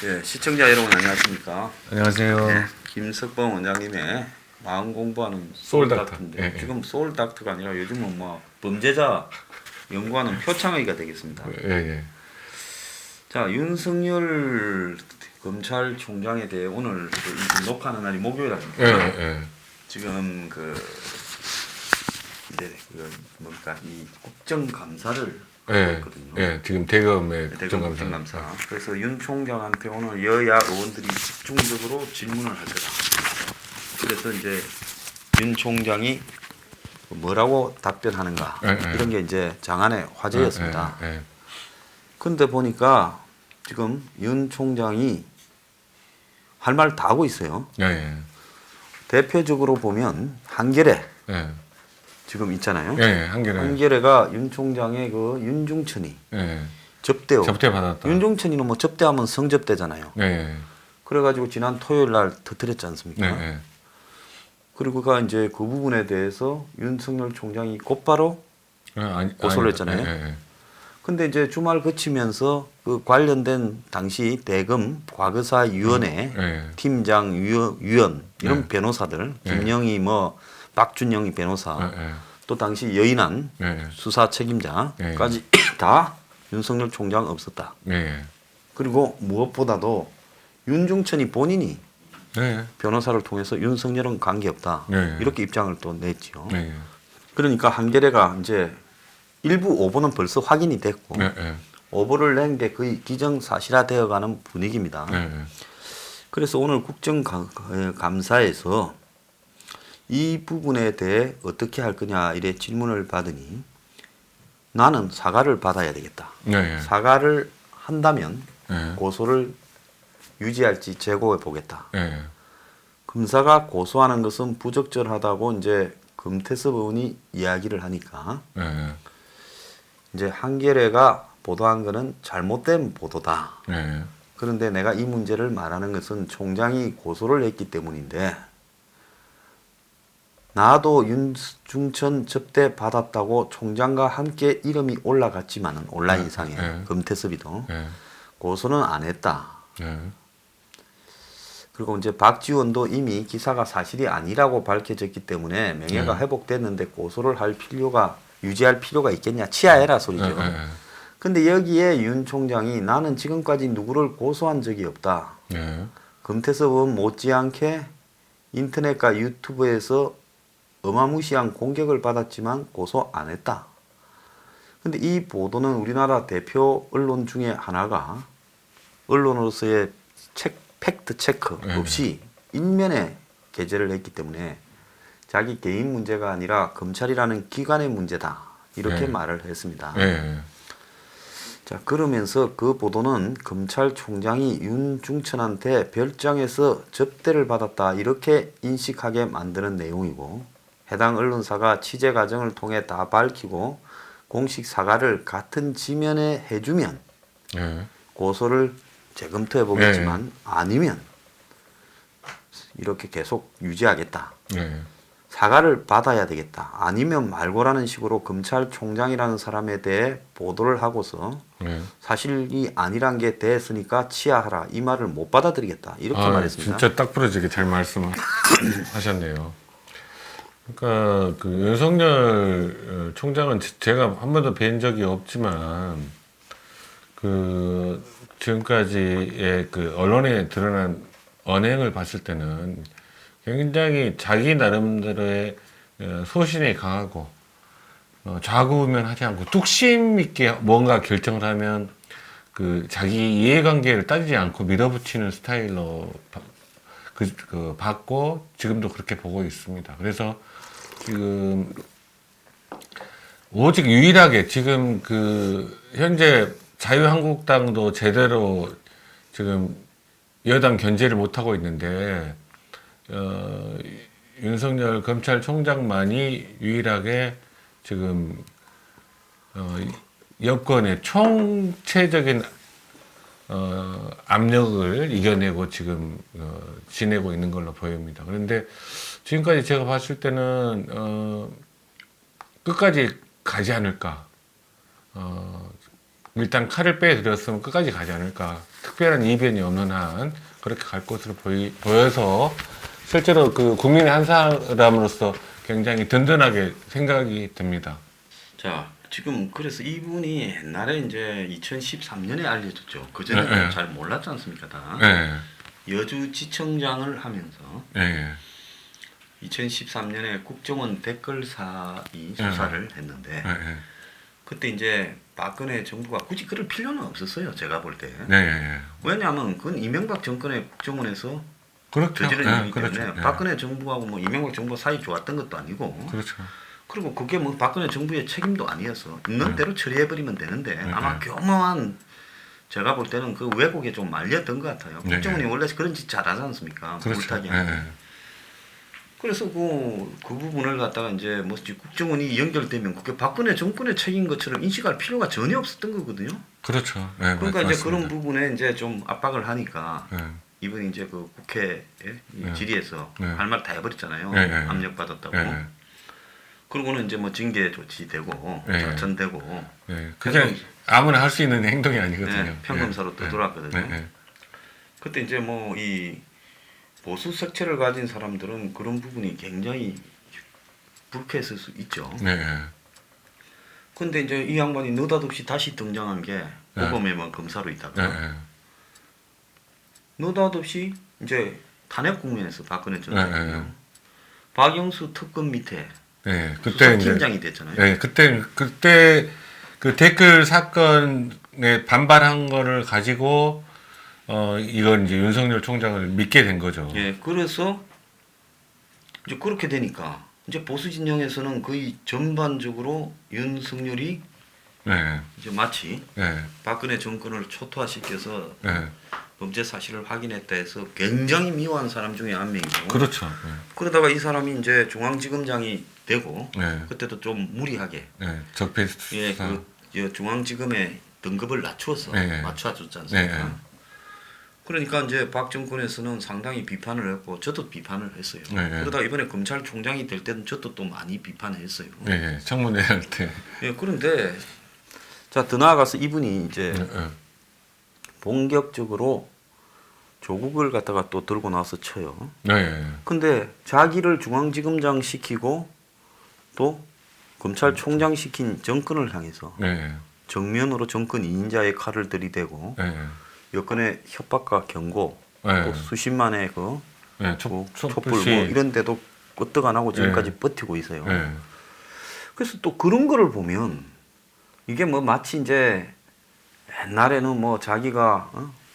예, 시청자 여러분 안녕하십니까? 안녕하세요. 예, 김석범 원장님의 마음 공부하는 소울닥터. 소울닥터인데 예, 예. 지금 소울닥터가 아니라 요즘은 뭐 범죄자 연구하는 표창의가 되겠습니다. 예. 자, 윤석열 검찰총장에 대해 오늘 이 녹화하는 날이 목요일 아닙니까? 예. 지금 이제 뭡니까 이 국정감사를 했거든요. 예. 지금 대검의 대검 국정감사. 국정감사. 그래서 윤 총장한테 오늘 여야 의원들이 집중적으로 질문을 할 거다. 그래서 이제 윤 총장이 뭐라고 답변하는가 이런 게 이제 장안의 화제였습니다. 근데 보니까 지금 윤 총장이 할 말 다 하고 있어요. 대표적으로 보면 한겨레 지금 있잖아요. 한겨레가 윤 총장의 그 윤중천이 접대 받았다. 윤중천이는 뭐 접대하면 성접대잖아요. 그래가지고 지난 토요일 날 터뜨렸지 않습니까? 그리고 그 이제 그 부분에 대해서 윤석열 총장이 곧바로 고소를 했잖아요. 근데 이제 주말 거치면서 그 관련된 당시 대검 과거사위원회 팀장 위원 이런 변호사들 김영희 뭐 박준영이 변호사 또 당시 여인한 수사 책임자까지 다 윤석열 총장 없었다. 그리고 무엇보다도 윤중천이 본인이 변호사를 통해서 윤석열은 관계없다. 이렇게 입장을 또 냈죠. 그러니까 한겨레가 이제 일부 오보는 벌써 확인이 됐고 오보를 낸 게 거의 기정사실화되어가는 분위기입니다. 그래서 오늘 국정감사에서 이 부분에 대해 어떻게 할 거냐 이래 질문을 받으니 나는 사과를 받아야 되겠다. 사과를 한다면 고소를 유지할지 재고해 보겠다. 검사가 고소하는 것은 부적절하다고 이제 금태섭 의원이 이야기를 하니까 이제 한겨레가 보도한 것은 잘못된 보도다. 그런데 내가 이 문제를 말하는 것은 총장이 고소를 했기 때문인데 나도 윤중천 접대 받았다고 총장과 함께 이름이 올라갔지만은 온라인상에 금태섭이도 고소는 안 했다. 그리고 이제 박지원도 이미 기사가 사실이 아니라고 밝혀졌기 때문에 명예가 회복됐는데 고소를 할 필요가 유지할 필요가 있겠냐 치하해라 소리죠. 근데 여기에 윤 총장이 나는 지금까지 누구를 고소한 적이 없다. 금태섭은 못지않게 인터넷과 유튜브에서 어마무시한 공격을 받았지만 고소 안 했다. 근데 이 보도는 우리나라 대표 언론 중에 하나가 언론으로서의 팩트 체크 없이 일면에 게재를 했기 때문에 자기 개인 문제가 아니라 검찰이라는 기관의 문제다. 이렇게 말을 했습니다. 자, 그러면서 그 보도는 검찰총장이 윤중천한테 별장에서 접대를 받았다. 이렇게 인식하게 만드는 내용이고 해당 언론사가 취재 과정을 통해 다 밝히고 공식 사과를 같은 지면에 해주면 고소를 재검토해 보겠지만 아니면 이렇게 계속 유지하겠다. 사과를 받아야 되겠다. 아니면 말고라는 식으로 검찰총장이라는 사람에 대해 보도를 하고서 사실이 아니란 게 됐으니까 치하하라. 이 말을 못 받아들이겠다. 이렇게 말했습니다. 진짜 딱 부러지게 잘 말씀하셨네요. 그러니까 그 윤석열 총장은 제가 한 번도 뵌 적이 없지만 그 지금까지의 그 언론에 드러난 언행을 봤을 때는 굉장히 자기 나름대로의 소신이 강하고 좌우면하지 않고 뚝심 있게 뭔가 결정을 하면 그 자기 이해관계를 따지지 않고 밀어붙이는 스타일로 봤고 지금도 그렇게 보고 있습니다. 그래서 지금 오직 유일하게 지금 그 현재 자유한국당도 제대로 지금 여당 견제를 못하고 있는데 윤석열 검찰총장만이 유일하게 지금 여권의 총체적인 압력을 이겨내고 지금 지내고 있는 걸로 보입니다. 그런데 지금까지 제가 봤을 때는 끝까지 가지 않을까. 일단 칼을 빼드렸으면 끝까지 가지 않을까. 특별한 이변이 없는 한 그렇게 갈 것으로 보여서 실제로 그 국민의 한 사람으로서 굉장히 든든하게 생각이 듭니다. 자, 지금 그래서 이분이 옛날에 이제 2013년에 알려졌죠. 그 전에는 잘 몰랐지 않습니까, 다. 여주지청장을 하면서 2013년에 국정원 댓글사이 수사를 했는데 그때 이제 박근혜 정부가 굳이 그럴 필요는 없었어요. 제가 볼 때. 왜냐하면 그건 이명박 정권의 국정원에서 그렇죠. 저지른 일이기 때문에 박근혜 정부하고 뭐 이명박 정부 사이 좋았던 것도 아니고. 그렇죠. 그리고 그게 뭐 박근혜 정부의 책임도 아니어서 있는 대로 처리해버리면 되는데 아마 교묘한 제가 볼 때는 그 왜곡에 좀 말렸던 것 같아요. 국정원이 원래 그런 짓 잘하지 않습니까? 물타기 하는. 그래서 그 부분을 갖다가 이제 뭐 국정원이 연결되면 그게 박근혜 정권의 책임인 것처럼 인식할 필요가 전혀 없었던 거거든요. 그렇죠. 그러니까 이제 그런 부분에 이제 좀 압박을 하니까 이분이 이제 그 국회 질의에서 할 말 다 해버렸잖아요. 압력 받았다고. 그러고는 이제 뭐 징계 조치되고 자천되고. 그게 아무나 할 수 있는 행동이 아니거든요. 평검사로 떠돌았거든요. 그때 이제 뭐 이 보수 색채를 가진 사람들은 그런 부분이 굉장히 불쾌했을 수 있죠. 근데 이제 이 양반이 느닷없이 다시 등장한 게 고검에만 검사로 있다가 느닷없이 이제 탄핵 국면에서 박근혜 전 대통령 박영수 특검 밑에 그때 팀장이 됐잖아요. 그때 그 댓글 사건에 반발한 거를 가지고 이건 이제 윤석열 총장을 믿게 된 거죠. 그래서 이제 그렇게 되니까 이제 보수 진영에서는 거의 전반적으로 윤석열이 이제 마치 박근혜 정권을 초토화시켜서 범죄 사실을 확인했다 해서 굉장히 미워한 사람 중에 한 명이고. 그렇죠. 그러다가 이 사람이 이제 중앙지검장이 되고 그때도 좀 무리하게 적폐 그 중앙지검의 등급을 낮추어서 맞춰줬지 않습니까? 그러니까 이제 박 정권에서는 상당히 비판을 했고 저도 비판을 했어요. 그러다가 이번에 검찰총장이 될 때는 저도 또 많이 비판을 했어요. 청문회 할 때. 그런데 자, 더 나아가서 이분이 이제 본격적으로 조국을 갖다가 또 들고 나와서 쳐요. 근데 자기를 중앙지검장 시키고 또 검찰총장 시킨 정권을 향해서 정면으로 정권 2인자의 칼을 들이대고 여권의 협박과 경고 또 수십만의 촛불 뭐 이런 데도 끄떡 안 하고 지금까지 버티고 있어요. 그래서 또 그런 거를 보면 이게 뭐 마치 이제 옛날에는 뭐 자기가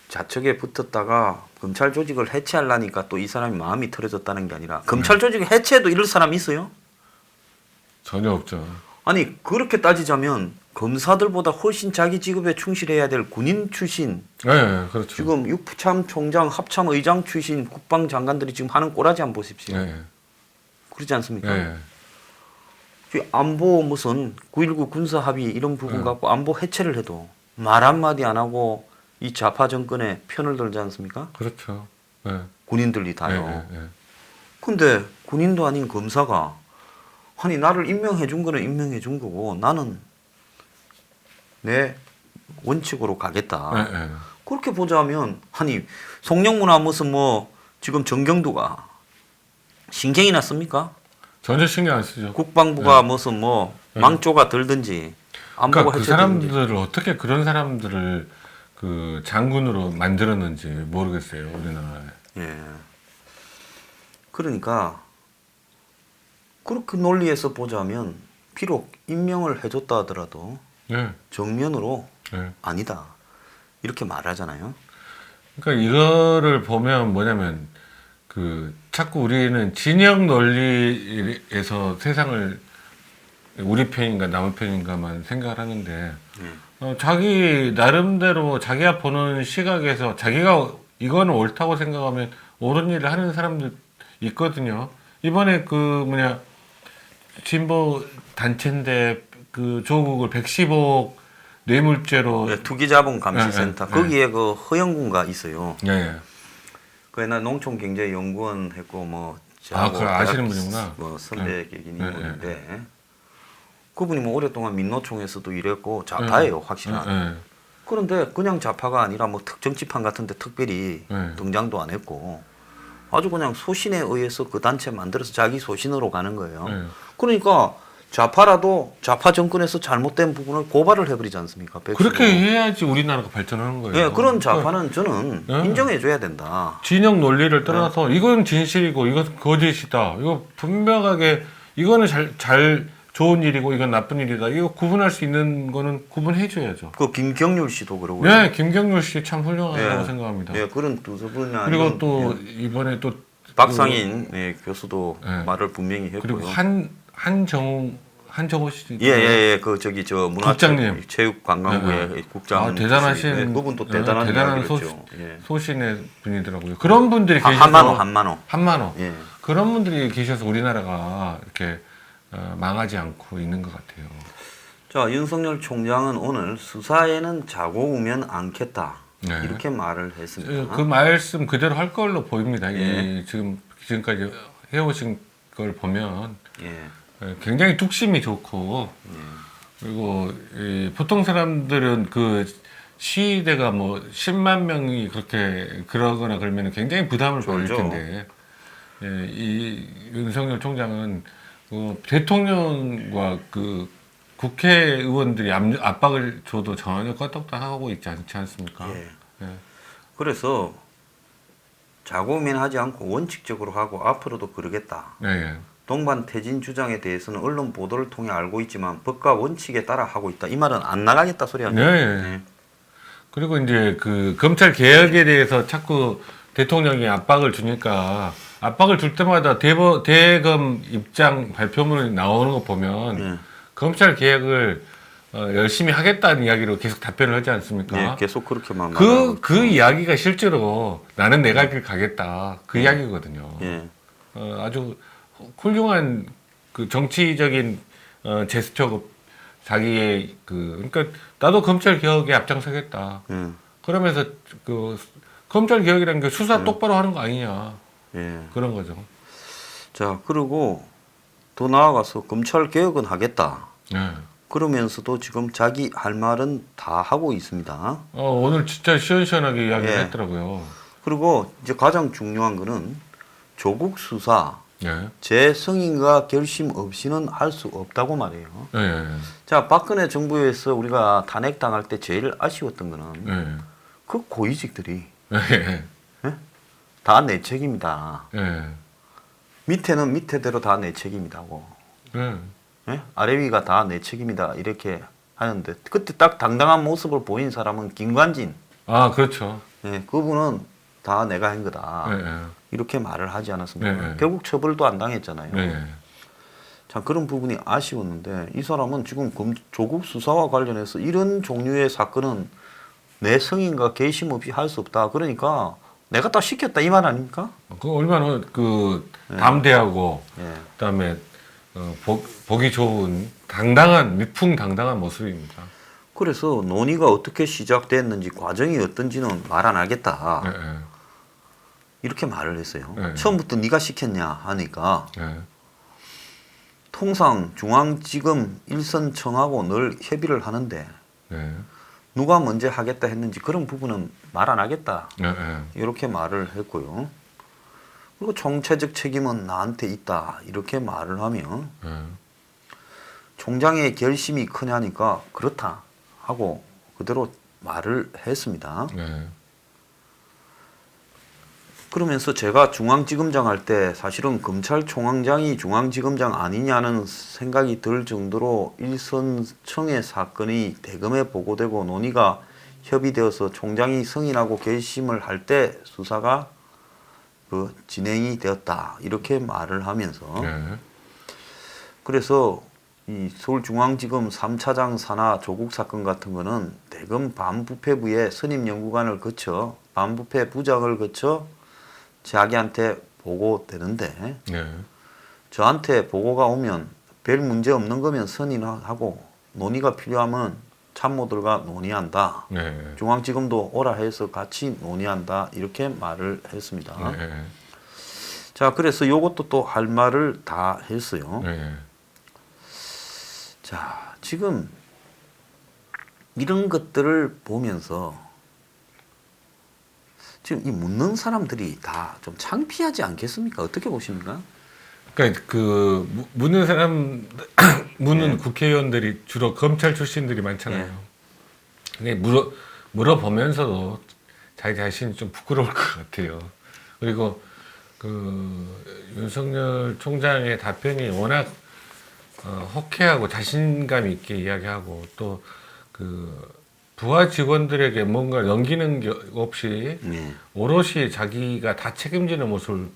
자척에 붙었다가 검찰 조직을 해체하려니까 또 이 사람이 마음이 틀어졌다는 게 아니라 검찰 조직을 해체해도 이럴 사람이 있어요? 전혀 없죠. 아니 그렇게 따지자면 검사들보다 훨씬 자기 직업에 충실해야 될 군인 출신 그렇죠. 지금 육참 총장 합참 의장 출신 국방장관들이 지금 하는 꼬라지 한번 보십시오. 그렇지 않습니까? 안보 무슨 9.19 군사합의 이런 부분 갖고 안보 해체를 해도 말 한마디 안 하고 이 좌파 정권에 편을 들지 않습니까? 그렇죠. 군인들이 다요. 근데 군인도 아닌 검사가 아니 나를 임명해 준 거는 임명해 준 거고 나는 내 원칙으로 가겠다. 그렇게 보자면 아니 송영무나 무슨 뭐 지금 정경두가 신경이 났습니까? 전혀 신경 안 쓰죠. 국방부가 무슨 뭐 망조가 들든지 안보가 그러니까 그 사람들을 어떻게 그런 사람들을 그 장군으로 만들었는지 모르겠어요, 우리나라에. 그러니까 그렇게 논리에서 보자면 비록 임명을 해줬다 하더라도 정면으로 아니다 이렇게 말하잖아요. 그러니까 이거를 보면 뭐냐면 그 자꾸 우리는 진영 논리에서 세상을 우리 편인가 남의 편인가만 생각을 하는데 자기 나름대로 자기가 보는 시각에서 자기가 이거는 옳다고 생각하면 옳은 일을 하는 사람들 있거든요. 이번에 그 진보 단체인데 그 조국을 110억 뇌물죄로 네, 투기자본감시센터 예, 예, 거기에 그 허영군가 있어요. 예. 그 옛날 농촌경제연구원 했고 뭐 아, 그걸 대학 아시는 분이구나. 뭐 선배이긴 예, 인물인데 그분이 뭐 오랫동안 민노총에서도 일했고 예. 좌파예요, 확실한. 예, 그런데 그냥 좌파가 아니라 뭐 특정 지판 같은데 특별히 예. 등장도 안 했고 아주 그냥 소신에 의해서 그 단체 만들어서 자기 소신으로 가는 거예요. 예. 그러니까 좌파라도 좌파 정권에서 잘못된 부분을 고발을 해버리지 않습니까? 그렇게 해야지 우리나라가 발전하는 거예요. 예, 그런 그러니까 좌파는 저는 예. 인정해줘야 된다. 진영 논리를 떠나서 이건 진실이고 이건 거짓이다. 이거 분명하게 이거는 잘 좋은 일이고 이건 나쁜 일이다. 이거 구분할 수 있는 거는 구분해줘야죠. 그 김경률 씨도 그러고요. 네, 김경률 씨 참 훌륭하다고 예. 생각합니다. 예, 그런 두세 분이 그리고 아니면, 또 예, 이번에 또 박상인 예, 교수도 예. 말을 분명히 했고요. 그리고 한정호 씨. 예, 그 저기 저 국장님. 체육관광부의 국장. 아, 대단하신 예, 그분도 대단한 대단한 이야기를 했죠. 예. 소신의 분이더라고요. 그런 분들이 계셔서 한만호. 예. 그런 분들이 계셔서 우리나라가 이렇게 망하지 않고 있는 것 같아요. 자, 윤석열 총장은 오늘 수사에는 자고 우면 않겠다. 네. 이렇게 말을 했습니다. 그 말씀 그대로 할 걸로 보입니다. 예. 지금까지 해오신 걸 보면 예. 굉장히 뚝심이 좋고 그리고 보통 사람들은 그 시위대가 뭐 10만 명이 그렇게 그러거나 그러면 굉장히 부담을 받을 그렇죠. 텐데 이 윤석열 총장은 대통령과 그 국회의원들이 압박을 줘도 전혀 껐덕도 하고 있지 않지 않습니까? 예. 예. 그래서 자고우면하지 않고 원칙적으로 하고 앞으로도 그러겠다. 예, 예. 동반 퇴진 주장에 대해서는 언론 보도를 통해 알고 있지만 법과 원칙에 따라 하고 있다. 이 말은 안 나가겠다 소리 아니에요? 네, 예. 그리고 이제 그 검찰 개혁에 대해서 자꾸 대통령이 압박을 주니까 압박을 줄 때마다 대검 입장 발표문이 나오는 거 보면 예. 검찰 개혁을 열심히 하겠다는 이야기로 계속 답변을 하지 않습니까? 예, 계속 그렇게만 그 이야기가 실제로 나는 내 갈 길 가겠다 그 이야기거든요. 예. 아주 훌륭한 그 정치적인 제스처고 자기의 그러니까 나도 검찰 개혁에 앞장서겠다. 예. 그러면서 그 검찰 개혁이라는 게 수사 똑바로 하는 거 아니냐 예. 그런 거죠. 자, 그리고 더 나아가서 검찰 개혁은 하겠다. 네. 그러면서도 지금 자기 할 말은 다 하고 있습니다. 오늘 진짜 시원시원하게 이야기를 예. 했더라고요. 그리고 이제 가장 중요한 거는 조국 수사 네. 제 승인과 결심 없이는 할 수 없다고 말해요. 네. 자, 박근혜 정부에서 우리가 탄핵당할 때 제일 아쉬웠던 거는 네. 그 고위직들이 네. 다 내 책임이다. 네. 밑에는 밑에대로 다 내 책임이다고. 네. 예? 아래 위가 다 내 책임이다. 이렇게 하는데 그때 딱 당당한 모습을 보인 사람은 김관진. 아, 그렇죠. 예, 그분은 다 내가 한 거다. 네. 이렇게 말을 하지 않았습니까? 네. 결국 처벌도 안 당했잖아요. 네. 자, 그런 부분이 아쉬웠는데 이 사람은 지금 조국 수사와 관련해서 이런 종류의 사건은 내 승인과 개심 없이 할 수 없다. 그러니까 내가 다 시켰다 이 말 아닙니까? 그 얼마나 그 담대하고 예. 그다음에 보기 좋은 당당한 미풍당당한 모습입니다. 그래서 논의가 어떻게 시작됐는지 과정이 어떤지는 말 안 하겠다. 네. 이렇게 말을 했어요. 네. 처음부터 네가 시켰냐 하니까 네. 통상 중앙지검 일선청하고 늘 협의를 하는데 네. 누가 먼저 하겠다 했는지 그런 부분은 말 안 하겠다. 네. 이렇게 말을 했고요. 그리고 총체적 책임은 나한테 있다. 이렇게 말을 하면 네. 총장의 결심이 크냐니까 그렇다 하고 그대로 말을 했습니다. 네. 그러면서 제가 중앙지검장 할 때 사실은 검찰총장이 중앙지검장 아니냐는 생각이 들 정도로 일선청의 사건이 대검에 보고되고 논의가 협의되어서 총장이 승인하고 결심을 할 때 수사가 그 진행이 되었다. 이렇게 말을 하면서 네. 그래서 이 서울중앙지검 3차장 산하 조국 사건 같은 거는 대검 반부패부의 선임연구관을 거쳐 반부패 부장을 거쳐 자기한테 보고되는데 네. 저한테 보고가 오면 별 문제 없는 거면 선임하고 논의가 필요하면 참모들과 논의한다. 네. 중앙지검도 오라 해서 같이 논의한다. 이렇게 말을 했습니다. 네. 자, 그래서 요것도 또 할 말을 다 했어요. 네. 자, 지금 이런 것들을 보면서 지금 이 묻는 사람들이 다 좀 창피하지 않겠습니까? 어떻게 보십니까? 그러니까 그 묻는 사람 묻는 예. 국회의원들이 주로 검찰 출신들이 많잖아요. 예. 근데 물어보면서도 자기 자신이 좀 부끄러울 것 같아요. 그리고 그 윤석열 총장의 답변이 워낙 호쾌하고 자신감 있게 이야기하고 또 그 부하 직원들에게 뭔가 넘기는 게 없이 네. 오롯이 자기가 다 책임지는 모습을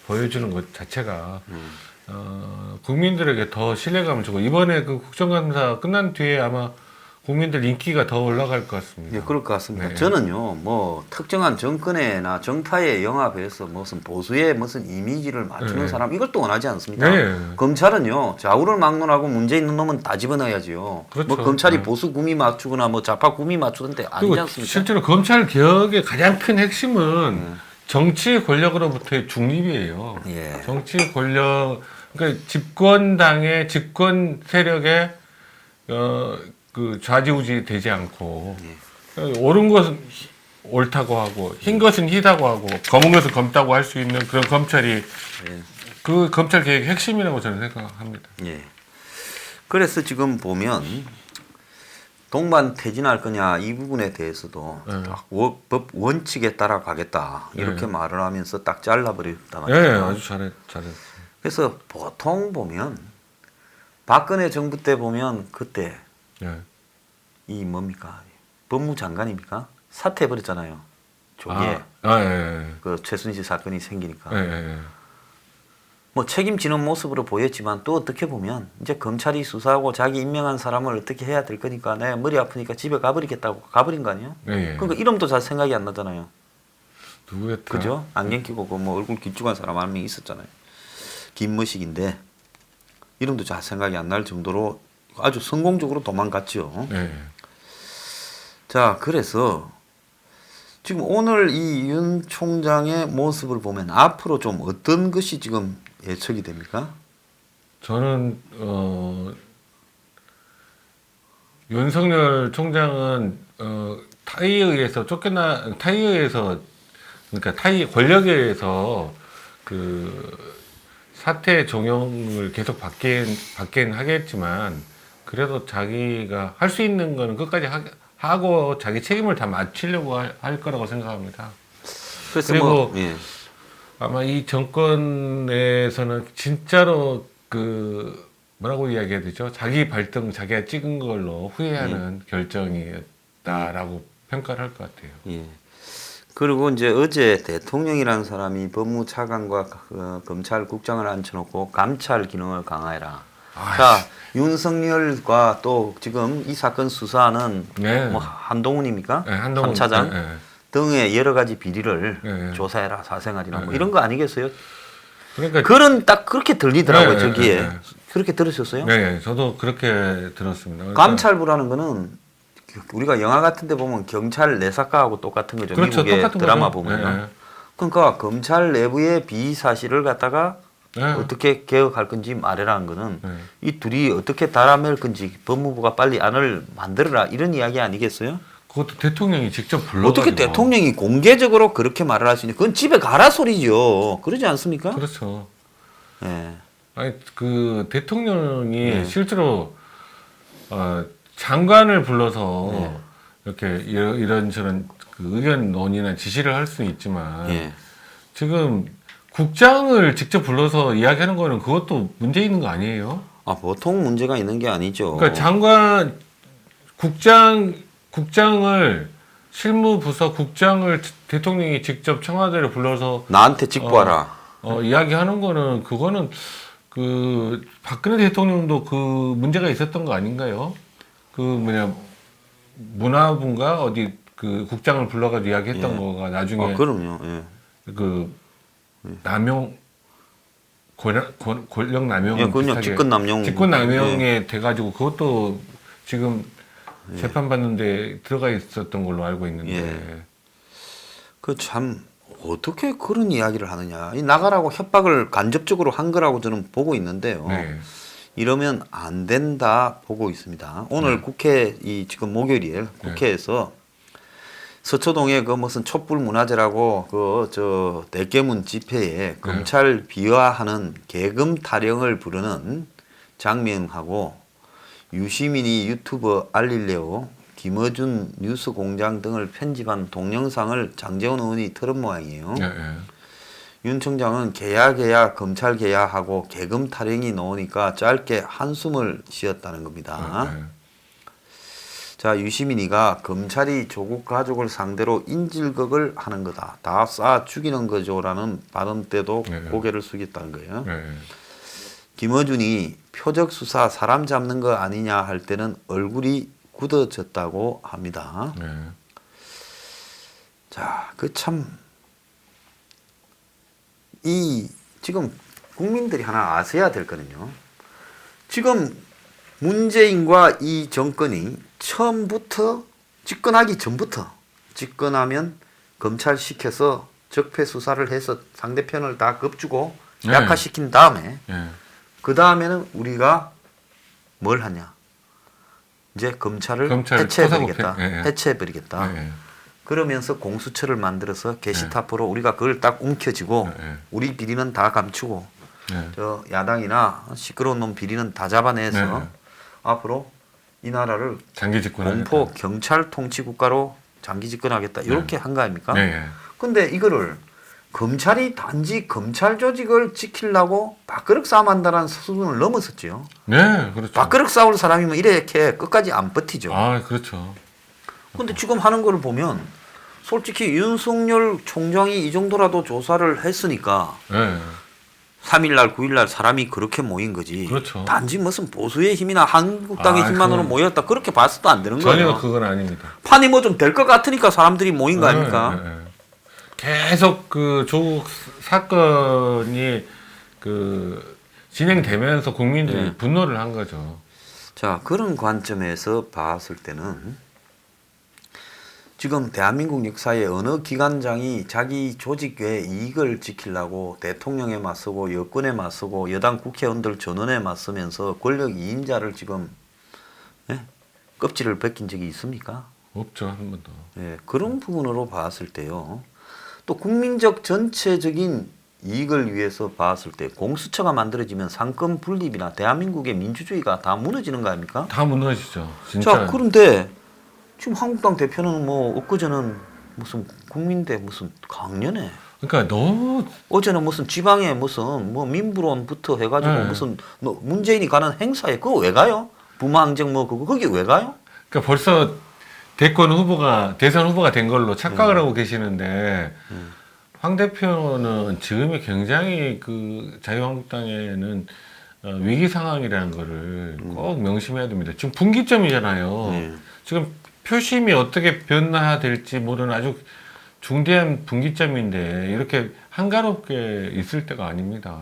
보여주는 것 자체가 국민들에게 더 신뢰감을 주고 이번에 그 국정감사 끝난 뒤에 아마 국민들 인기가 더 올라갈 것 같습니다. 예, 그럴 것 같습니다. 네. 저는요, 뭐 특정한 정권에나 정파에 영합해서 무슨 보수의 무슨 이미지를 맞추는 네. 사람 이걸 또 원하지 않습니까? 네. 검찰은요, 좌우를 막론하고 문제 있는 놈은 다 집어넣어야지요. 그렇죠. 뭐 검찰이 네. 보수 구미 맞추거나 뭐 좌파 구미 맞추던데 아니지 그리고 않습니까? 실제로 검찰 개혁의 가장 큰 핵심은 정치 권력으로부터의 중립이에요. 예. 정치 권력, 그러니까 집권당의 집권 세력에 그 좌지우지 되지 않고 옳은 것은 옳다고 하고 흰 것은 희다고 하고 검은 것은 검다고 할 수 있는 그런 검찰이 예. 그 검찰 개혁의 핵심이라고 저는 생각합니다. 예. 그래서 지금 보면 동반 퇴진할 거냐 이 부분에 대해서도 네. 딱 법 원칙에 따라 가겠다 이렇게 네. 말을 하면서 딱 잘라버렸다 예, 말이에요. 아주 잘했어요. 그래서 보통 보면 박근혜 정부 때 보면 그때 예. 이 뭡니까 법무장관입니까 사퇴해 버렸잖아요. 조기에 예. 그 최순실 사건이 생기니까 예. 뭐 책임지는 모습으로 보였지만 또 어떻게 보면 이제 검찰이 수사하고 자기 임명한 사람을 어떻게 해야 될 거니까 내가 머리 아프니까 집에 가버리겠다고 가버린 거 아니에요? 예. 그러니까 이름도 잘 생각이 안 나잖아요. 누구였다? 그죠? 안경 끼고 그 뭐 얼굴 길쭉한 사람 한 명 있었잖아요. 김무식인데 이름도 잘 생각이 안 날 정도로 아주 성공적으로 도망갔죠. 예. 자, 그래서 지금 오늘 이 윤 총장의 모습을 보면 앞으로 좀 어떤 것이 지금 예측이 됩니까? 저는 윤석열 총장은 타의에 의해서 그러니까 타의 권력에 의해서 그 사퇴 종용을 계속 받긴 하겠지만 그래도 자기가 할 수 있는 거는 끝까지 하고 자기 책임을 다 마치려고 할 거라고 생각합니다. 그래서 그리고 뭐, 예. 아마 이 정권에서는 진짜로 그 뭐라고 이야기해야 되죠? 자기 발등 자기가 찍은 걸로 후회하는 결정이었다라고 평가를 할 것 같아요. 예. 그리고 이제 어제 대통령이라는 사람이 법무차관과 검찰국장을 앉혀놓고 감찰 기능을 강화해라. 자, 윤석열과 또 지금 이 사건 수사하는 네. 뭐 한동훈입니까? 네, 한동훈 3차장 네. 등의 여러 가지 비리를 네. 조사해라 사생활이나 뭐 네. 이런 거 아니겠어요? 그러니까 그런 딱 그렇게 들리더라고요. 네, 저기에 네. 그렇게 들으셨어요? 네, 저도 그렇게 들었습니다. 그러니까 감찰부라는 거는 우리가 영화 같은 데 보면 경찰 내사과하고 똑같은 거죠. 그렇죠, 미국의 똑같은 드라마 거죠. 보면. 네. 그러니까 검찰 내부의 비사실을 갖다가 네. 어떻게 개혁할 건지 말해라는 거는 네. 이 둘이 어떻게 달아맬 건지 법무부가 빨리 안을 만들어라 이런 이야기 아니겠어요? 그것도 대통령이 직접 불러가지고 어떻게 대통령이 공개적으로 그렇게 말을 할 수 있냐? 그건 집에 가라 소리죠. 그러지 않습니까? 그렇죠. 예. 아니 그 대통령이 네. 실제로 장관을 불러서 네. 이렇게 이런저런 그 의견 논의나 지시를 할 수는 있지만 예. 지금 국장을 직접 불러서 이야기하는 거는 그것도 문제 있는 거 아니에요? 아, 보통 문제가 있는 게 아니죠. 그러니까 국장을 실무부서 국장을 대통령이 직접 청와대를 불러서 나한테 직보하라. 이야기하는 거는 그거는 그 박근혜 대통령도 그 문제가 있었던 거 아닌가요? 그 문화부인가 어디 그 국장을 불러가지고 이야기했던 예. 거가 나중에 그럼요. 예. 그 남용 권력 남용 예, 그냥 직권 남용. 직권 남용에 돼가지고 그것도 지금 재판 받는데 들어가 있었던 걸로 알고 있는데. 예. 그 참 어떻게 그런 이야기를 하느냐. 이 나가라고 협박을 간접적으로 한 거라고 저는 보고 있는데요. 네. 이러면 안 된다 보고 있습니다. 오늘 국회 이 지금 목요일 국회에서 서초동에 그 무슨 촛불 문화제라고 그 저 대깨문 집회에 검찰 비하하는 계금 타령을 부르는 장면하고 유시민이 유튜버 알릴레오, 김어준 뉴스공장 등을 편집한 동영상을 장제원 의원이 틀은 모양이에요. 네, 네. 윤 총장은 개야 검찰 개야하고 계금 타령이 나오니까 짧게 한숨을 쉬었다는 겁니다. 네, 네. 자, 유시민이가 검찰이 조국 가족을 상대로 인질극을 하는 거다. 다 쏴 죽이는 거죠라는 발언 때도 네. 고개를 숙였다는 거예요. 네. 김어준이 표적 수사 사람 잡는 거 아니냐 할 때는 얼굴이 굳어졌다고 합니다. 네. 자, 그 참 이 지금 국민들이 하나 아셔야 될 거는요. 지금 문재인과 이 정권이 처음부터 집권하기 전부터 집권하면 검찰 시켜서 적폐 수사를 해서 상대편을 다 겁주고 네. 약화시킨 다음에 네. 그 다음에는 우리가 뭘 하냐? 이제 검찰을 해체해버리겠다. 네. 해체해버리겠다. 네. 그러면서 공수처를 만들어서 게시타프로 우리가 그걸 딱 움켜쥐고 네. 우리 비리는 다 감추고 네. 저 야당이나 시끄러운 놈 비리는 다 잡아내서 네. 앞으로 이 나라를 장기 집권하겠다. 공포 경찰 통치 국가로 장기 집권하겠다 이렇게 한 거 아닙니까? 네. 근데 이거를 검찰이 단지 검찰 조직을 지키려고 밥그릇 싸움한다는 수준을 넘었었지요. 네, 그렇죠. 밥그릇 싸울 사람이면 이렇게 끝까지 안 버티죠. 아, 그렇죠. 근데 지금 하는 거를 보면 솔직히 윤석열 총장이 이 정도라도 조사를 했으니까 네. 3일날 9일날 사람이 그렇게 모인 거지. 그렇죠. 단지 무슨 보수의 힘이나 한국당의 힘만으로 그건- 모였다 그렇게 봐서도 안 되는 전혀 거예요. 그건 아닙니다. 판이 뭐 좀 될 것 같으니까 사람들이 모인 거 아닙니까? 네, 네, 네. 계속 그 조국 사건이 그 진행되면서 국민들이 네. 분노를 한 거죠. 자, 그런 관점에서 봤을 때는 지금 대한민국 역사의 어느 기관장이 자기 조직 외 이익을 지키려고 대통령에 맞서고 여권에 맞서고 여당 국회의원들 전원에 맞서면서 권력 2인자를 지금 껍질을 벗긴 적이 있습니까? 없죠, 한 번도. 예, 그런 부분으로 봤을 때요. 또 국민적 전체적인 이익을 위해서 봤을 때 공수처가 만들어지면 상권 분립이나 대한민국의 민주주의가 다 무너지는 거 아닙니까? 다 무너지죠. 진짜. 자, 그런데 지금 한국당 대표는 뭐 엊그제는 무슨 국민대 무슨 강연회 그러니까 너무 어제는 무슨 지방에 무슨 뭐 민부론부터 해가지고 네. 무슨 뭐 문재인이 가는 행사에 그거 왜 가요? 부마항쟁 뭐 그거 거기 왜 가요? 그러니까 벌써 대선 후보가 된 걸로 착각을 하고 계시는데 황 대표는 지금이 굉장히 그 자유한국당에는 위기 상황이라는 거를 꼭 명심해야 됩니다. 지금 분기점이잖아요. 네. 지금 표심이 어떻게 변화될지 모르는 아주 중대한 분기점인데 이렇게 한가롭게 있을 때가 아닙니다.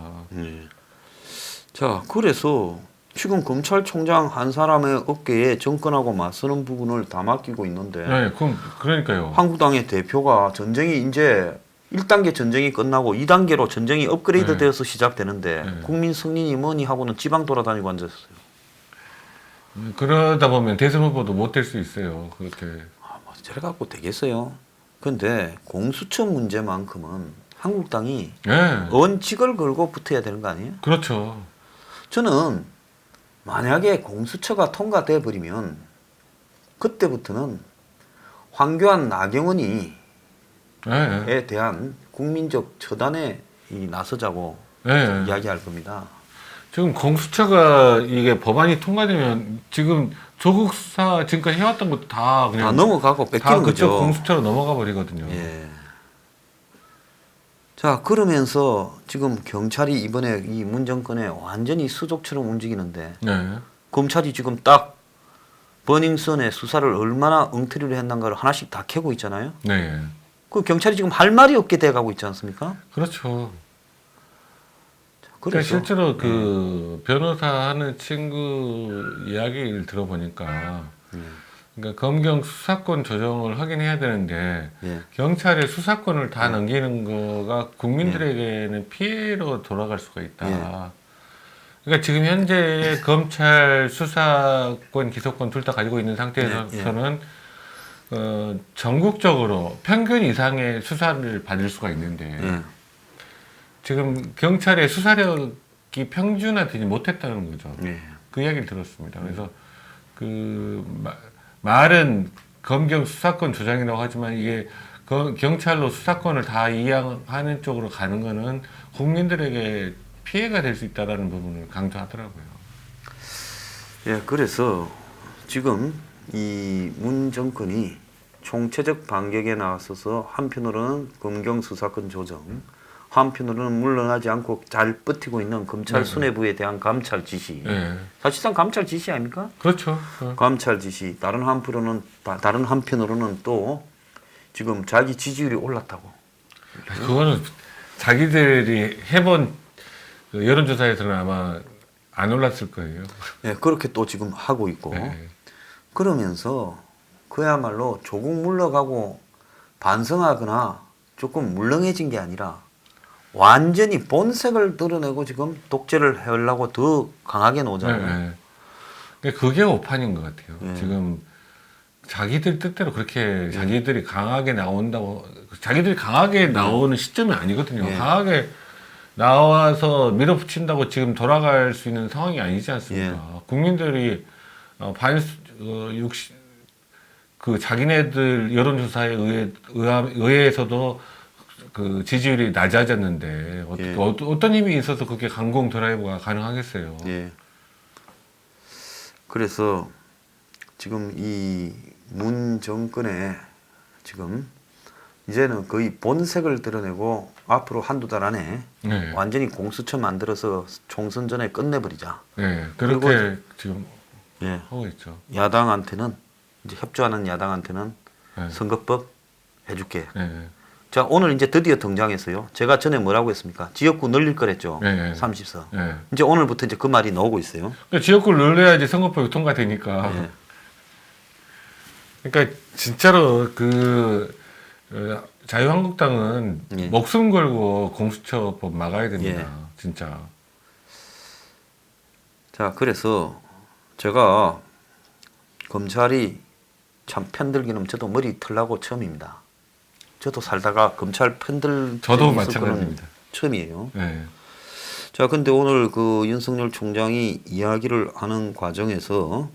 자, 그래서 지금 검찰총장 한 사람의 어깨에 정권하고 맞서는 부분을 다 맡기고 있는데 네, 그러니까요. 한국당의 대표가 전쟁이 이제 1단계 전쟁이 끝나고 2단계로 전쟁이 업그레이드 네. 되어서 시작되는데 네. 국민 승리니 뭐니 하고는 지방 돌아다니고 앉았어요. 그러다 보면 대선 후보도 못 될 수 있어요. 그렇게. 뭐 저래 갖고 되겠어요. 근데 공수처 문제만큼은 한국당이 네, 원칙을 걸고 붙어야 되는 거 아니에요? 그렇죠. 저는 만약에 공수처가 통과돼 버리면 그때부터는 황교안 나경원이에 네, 대한 국민적 처단에 나서자고 네. 이야기할 겁니다. 지금 공수처가 이게 법안이 통과되면 지금 조국사 지금까지 해왔던 것도 다 그냥 다 넘어가고 다 뺏기는 그쪽 거죠. 공수처로 넘어가 버리거든요. 예. 자, 그러면서 지금 경찰이 이번에 이 문정권에 완전히 수족처럼 움직이는데 네. 검찰이 지금 딱 버닝썬의 수사를 얼마나 엉터리로 했는가를 하나씩 다 캐고 있잖아요. 네. 그 경찰이 지금 할 말이 없게 돼가고 있지 않습니까? 그렇죠. 그러니까 실제로 그 변호사 하는 친구 이야기를 들어보니까 그러니까 검경 수사권 조정을 하긴 해야 되는데 예. 경찰의 수사권을 다 넘기는 거가 국민들에게는 피해로 돌아갈 수가 있다. 예. 그러니까 지금 현재 검찰 수사권, 기소권 둘 다 가지고 있는 상태에서는 전국적으로 평균 이상의 수사를 받을 수가 있는데 예. 지금 경찰의 수사력이 평준화되지 못했다는 거죠. 예. 그 이야기를 들었습니다. 그래서 그 말은 검경 수사권 조정이라고 하지만 이게 경찰로 수사권을 다 이양하는 쪽으로 가는 거는 국민들에게 피해가 될 수 있다는 부분을 강조하더라고요. 예, 그래서 지금 이 문 정권이 총체적 반격에 나서서 한편으로는 검경 수사권 조정, 한편으로는 물러나지 않고 잘 버티고 있는 검찰 수뇌부에 대한 감찰 지시. 네. 사실상 감찰 지시 아닙니까? 그렇죠. 감찰 지시. 다른 한편으로는 또 지금 자기 지지율이 올랐다고. 그거는 자기들이 해본 그 여론조사에서는 아마 안 올랐을 거예요. 네, 그렇게 또 지금 하고 있고. 네. 그러면서 그야말로 조국 물러가고 반성하거나 조금 물렁해진 게 아니라 완전히 본색을 드러내고 지금 독재를 하려고 더 강하게 나오잖아요. 네. 근데 그게 오판인 것 같아요. 네. 지금 자기들 뜻대로 그렇게 자기들이 강하게 나온다고 자기들이 강하게 나오는 시점이 아니거든요. 네. 강하게 나와서 밀어붙인다고 지금 돌아갈 수 있는 상황이 아니지 않습니까? 국민들이 그 자기네들 여론조사에 의해서도 그 지지율이 낮아졌는데 어떤 힘이 있어서 그렇게 강공 드라이브가 가능하겠어요? 예. 그래서 지금 이 문 정권에 지금 이제는 거의 본색을 드러내고 앞으로 한두 달 안에 네. 완전히 공수처 만들어서 총선 전에 끝내버리자. 네, 그렇게 지금 예. 하고 있죠. 야당한테는 이제 협조하는 야당한테는 네. 선거법 해줄게. 네. 자, 오늘 이제 드디어 등장했어요. 제가 전에 뭐라고 했습니까? 지역구 늘릴 거랬죠. 네. 30석. 네. 이제 오늘부터 이제 그 말이 나오고 있어요. 그러니까 지역구를 늘려야지 선거법이 통과되니까. 예. 그러니까 진짜로 자유한국당은 예. 목숨 걸고 공수처법 막아야 됩니다. 예. 진짜. 자, 그래서 제가 검찰이 참 편들기는 저도 머리 털라고 처음입니다. 저도 살다가 검찰 편들 저도 마찬가지입니다. 처음이에요. 네. 자, 근데 오늘 그 윤석열 총장이 이야기를 하는 과정에서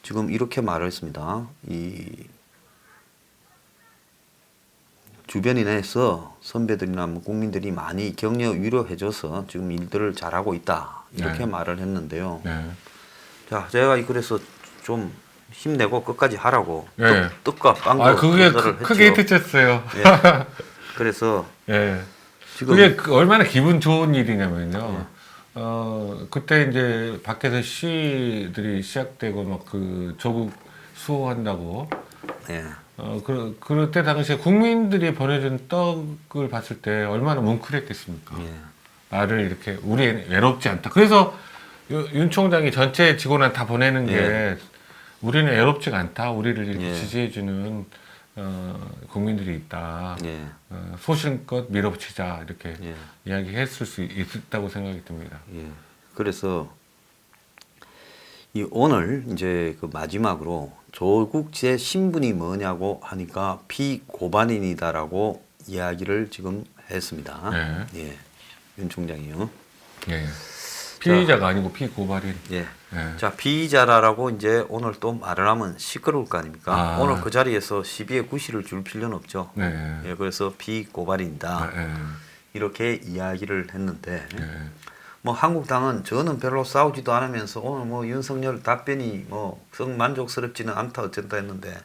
지금 이렇게 말을 했습니다. 이 주변인에서 선배들이나 뭐 국민들이 많이 격려 위로해줘서 지금 일들을 잘하고 있다. 이렇게 네. 말을 했는데요. 네. 자, 제가 그래서 좀 힘내고 끝까지 하라고 네. 뜻과 빵도 아, 그게 전달을 크게 했죠. 히트쳤어요. 예. 그래서 예. 지금 그게 얼마나 기분 좋은 일이냐면요. 그때 이제 밖에서 시들이 시작되고 막 그 조국 수호한다고. 예. 그럴 때 당시에 국민들이 보내준 떡을 봤을 때 얼마나 뭉클했겠습니까? 예. 나를 이렇게 우리 외롭지 않다. 그래서 윤 총장이 전체 직원한테 다 보내는 게 예. 우리는 외롭지가 않다. 우리를 이렇게 예. 지지해주는 국민들이 있다. 예. 소신껏 밀어붙이자 이렇게 예. 이야기했을 수 있다고 생각이 듭니다. 예. 그래서 이 오늘 이제 그 마지막으로 조국 제 신분이 뭐냐고 하니까 피고발인이다라고 이야기를 지금 했습니다. 네. 예. 윤 총장이요. 예. 피의자가 아니고 피고발인. 예. 예. 자, 피의자라고 이제 오늘 또 말을 하면 시끄러울 거 아닙니까? 아. 오늘 그 자리에서 시비에 구실을 줄 필요는 없죠. 네. 예, 그래서 피고발인이다. 예. 이렇게 이야기를 했는데 예. 뭐 한국당은 저는 별로 싸우지도 않으면서 오늘 뭐 윤석열 답변이 뭐 썩 만족스럽지는 않다 어쩐다 했는데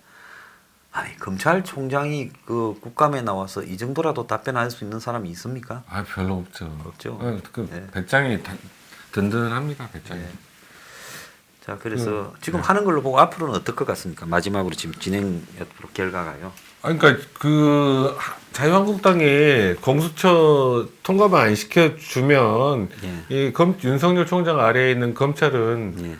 아니 검찰총장이 그 국감에 나와서 이 정도라도 답변할 수 있는 사람이 있습니까? 아, 별로 없죠. 없죠. 그 예. 배짱이 든든합니다. 배짱이. 예. 자, 그래서 지금 하는 걸로 보고 앞으로는 어떨 것 같습니까? 마지막으로 지금 진행 결과가요. 그러니까 그 자유한국당이 공수처 통과만 안 시켜주면 이 윤석열 총장 아래에 있는 검찰은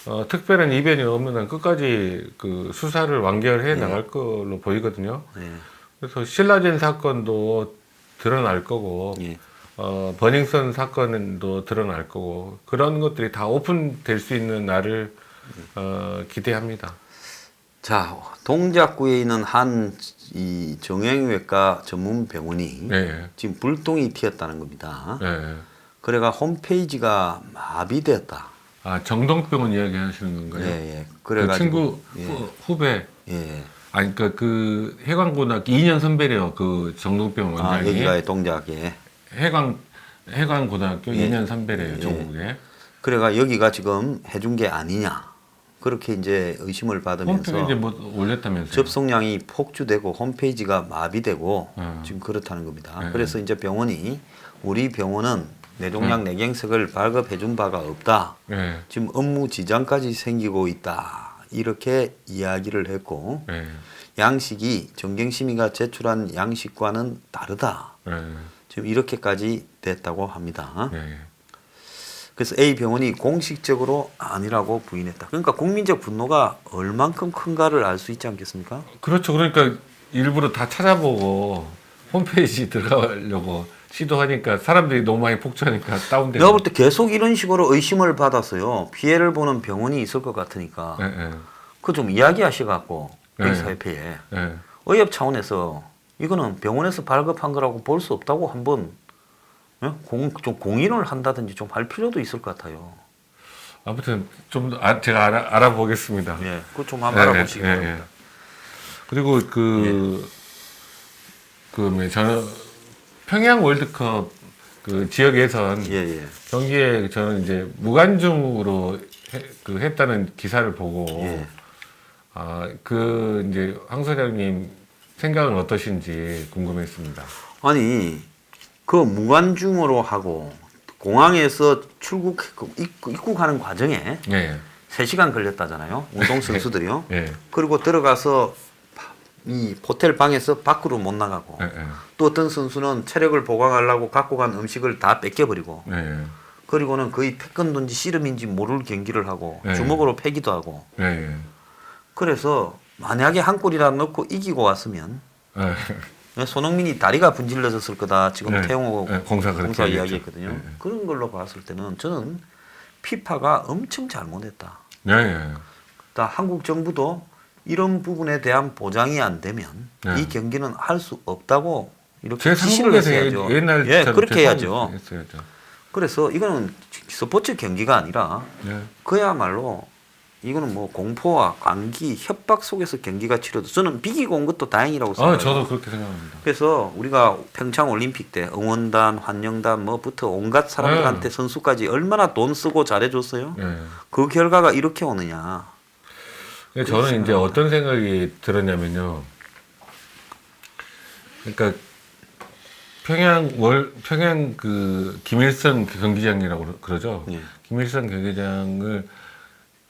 예. 특별한 이변이 없는 한 끝까지 그 수사를 완결해 나갈 걸로 보이거든요. 예. 그래서 신라젠 사건도 드러날 거고, 예. 버닝썬 사건도 드러날 거고, 그런 것들이 다 오픈될 수 있는 날을 기대합니다. 자, 동작구에 있는 한 이 정형외과 전문 병원이 네. 지금 불똥이 튀었다는 겁니다. 네. 그래가 홈페이지가 마비되었다. 아, 정동병원 이야기 하시는 건가요? 예, 예. 그 그래가지고 친구 예. 후배. 예. 아니, 그 해관고등학교 2년 선배래요. 그 정동병 아, 원장이. 여기가 동작에. 해관고등학교 예. 2년 선배래요. 예. 전국에. 그래가 여기가 지금 해준 게 아니냐. 그렇게 이제 의심을 받으면서 홈페이지에 뭐 올렸다면서요? 접속량이 폭주되고 홈페이지가 마비되고 음. 지금 그렇다는 겁니다. 네. 그래서 이제 병원이 우리 병원은 뇌종양 내경색을 발급해 준 바가 없다. 네. 지금 업무 지장까지 생기고 있다. 이렇게 이야기를 했고 네. 양식이 정경심의가 제출한 양식과는 다르다. 네. 지금 이렇게까지 됐다고 합니다. 네. 그래서 A 병원이 공식적으로 아니라고 부인했다. 그러니까 국민적 분노가 얼만큼 큰가를 알 수 있지 않겠습니까? 그렇죠. 그러니까 일부러 다 찾아보고 홈페이지 들어가려고 시도하니까 사람들이 너무 많이 폭주하니까 다운되고. 내가 볼 때 계속 이런 식으로 의심을 받았어요. 피해를 보는 병원이 있을 것 같으니까. 네, 네. 그거 좀 이야기하셔갖고 네. 의사협회에 네. 의협 차원에서 이거는 병원에서 발급한 거라고 볼 수 없다고 한번 좀 공인을 한다든지 좀 할 필요도 있을 것 같아요. 아무튼 좀 제가 알아보겠습니다. 예, 그거 좀 한번 알아보시기 바랍니다. 그리고 저는 평양 월드컵 그 지역 예선 예, 예. 경기에 저는 이제 무관중으로 했다는 기사를 보고 예. 이제 황 소장님 생각은 어떠신지 궁금했습니다. 아니 그 무관중으로 하고 공항에서 입국하는 과정에 네. 3시간 걸렸다잖아요. 운동 선수들이요. 네. 그리고 들어가서 이 호텔 방에서 밖으로 못 나가고 네. 네. 또 어떤 선수는 체력을 보강하려고 갖고 간 음식을 다 뺏겨버리고 네. 그리고는 거의 태권도인지 씨름인지 모를 경기를 하고 네. 주먹으로 패기도 하고 네. 그래서 만약에 한 골이라도 넣고 이기고 왔으면 네. 손흥민이 다리가 분질러졌을 거다. 지금 네. 태용호 네. 공사 그렇게 이야기했거든요. 네. 그런 걸로 봤을 때는 저는 피파가 엄청 잘못했다. 네. 다 한국 정부도 이런 부분에 대한 보장이 안 되면 네. 이 경기는 할 수 없다고 이렇게 지시를 제3국에서 했어야죠. 옛날 예, 그렇게 해야죠. 했어야죠. 그래서 이거는 스포츠 경기가 아니라 네. 그야말로 이거는 뭐 공포와 관기, 협박 속에서 경기가 치러도 저는 비기고 온 것도 다행이라고 생각해요. 저도 그렇게 생각합니다. 그래서 우리가 평창 올림픽 때 응원단, 환영단 뭐부터 온갖 사람들한테 선수까지 얼마나 돈 쓰고 잘해줬어요. 네. 그 결과가 이렇게 오느냐. 근데 저는 이제 어떤 생각이 들었냐면요. 그러니까 평양 그 김일성 경기장이라고 그러죠. 예. 김일성 경기장을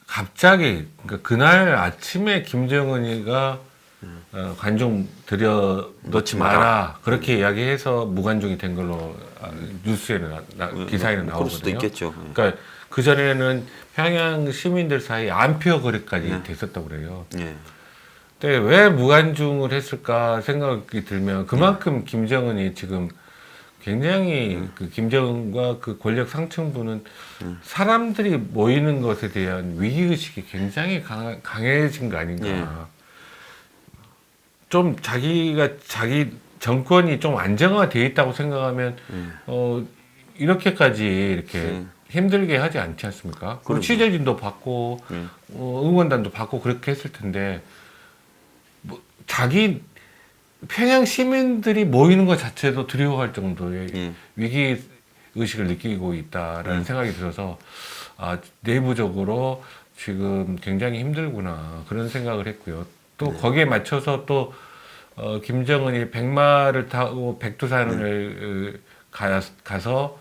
갑자기 그러니까 그날 아침에 김정은이가 관중 들여넣지 마라 그렇게 이야기해서 무관중이 된 걸로 뉴스에는 기사에는 그럴 수도 나오거든요. 있겠죠. 그러니까 그 전에는 평양 시민들 사이 안표 거리까지 네. 됐었다고 그래요. 예. 근데 왜 무관중을 했을까 생각이 들면 그만큼 김정은이 지금 굉장히 그 김정은과 그 권력 상층부는 사람들이 모이는 것에 대한 위기의식이 굉장히 강해진 거 아닌가. 예. 좀 자기 정권이 좀 안정화되어 있다고 생각하면 이렇게까지 이렇게 힘들게 하지 않지 않습니까? 그리고 취재진도 받고 응원단도 받고 그렇게 했을 텐데 뭐 평양 시민들이 모이는 것 자체도 두려워할 정도의 위기 의식을 느끼고 있다라는 생각이 들어서 내부적으로 지금 굉장히 힘들구나 그런 생각을 했고요. 또 거기에 맞춰서 또 김정은이 백마를 타고 백두산을 가서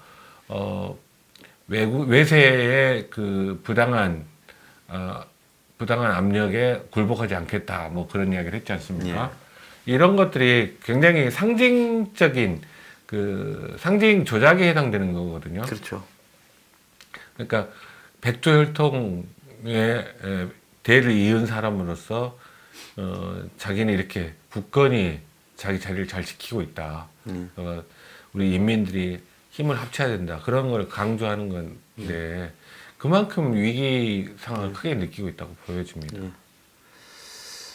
외세의 그 부당한 부당한 압력에 굴복하지 않겠다. 뭐 그런 이야기를 했지 않습니까? 이런 것들이 굉장히 상징적인 그 상징 조작에 해당되는 거거든요. 그렇죠. 그러니까 백조혈통의 대를 이은 사람으로서 자기는 이렇게 굳건히 자기 자리를 잘 지키고 있다. 우리 인민들이 힘을 합쳐야 된다. 그런 걸 강조하는 건데 그만큼 위기 상황을 크게 느끼고 있다고 보여집니다.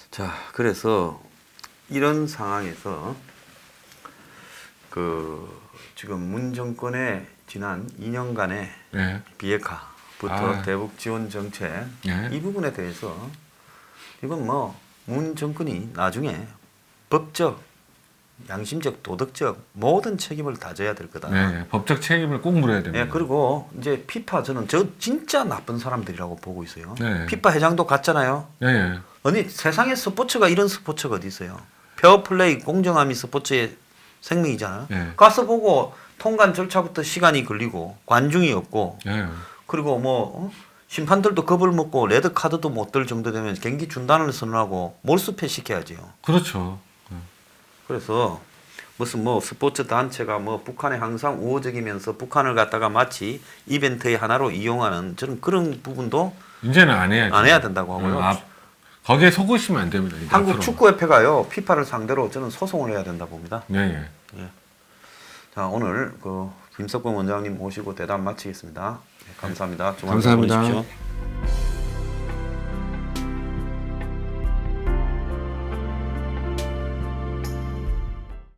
자, 그래서 이런 상황에서 그 지금 문 정권의 지난 2년간의 네. 비핵화부터 대북 지원 정책 네. 이 부분에 대해서 이건 뭐 문 정권이 나중에 법적, 양심적, 도덕적 모든 책임을 다져야 될 거다. 네. 법적 책임을 꼭 물어야 됩니다. 네, 그리고 이제 피파 저는 저 진짜 나쁜 사람들이라고 보고 있어요. 네. 피파 회장도 갔잖아요. 네. 아니 세상에 스포츠가 이런 스포츠가 어디 있어요? 페어플레이 공정함이 스포츠의 생명이잖아요. 네. 가서 보고 통관 절차부터 시간이 걸리고 관중이 없고 네. 그리고 뭐 심판들도 겁을 먹고 레드 카드도 못 들 정도 되면 경기 중단을 선언하고 몰수패 시켜야지요. 그렇죠. 그래서 무슨 뭐 스포츠 단체가 뭐 북한에 항상 우호적이면서 북한을 갖다가 마치 이벤트의 하나로 이용하는 저는 그런 부분도 이제는 안 해야죠. 안 해야 된다고 하고요. 거기에 속으시면 안 됩니다. 이제 한국 앞으로. 축구협회가요 피파를 상대로 저는 소송을 해야 된다 봅니다. 네. 자, 오늘 그 김석봉 원장님 모시고 대담 마치겠습니다. 네, 감사합니다. 주말 잘 감사합니다. 보내십시오.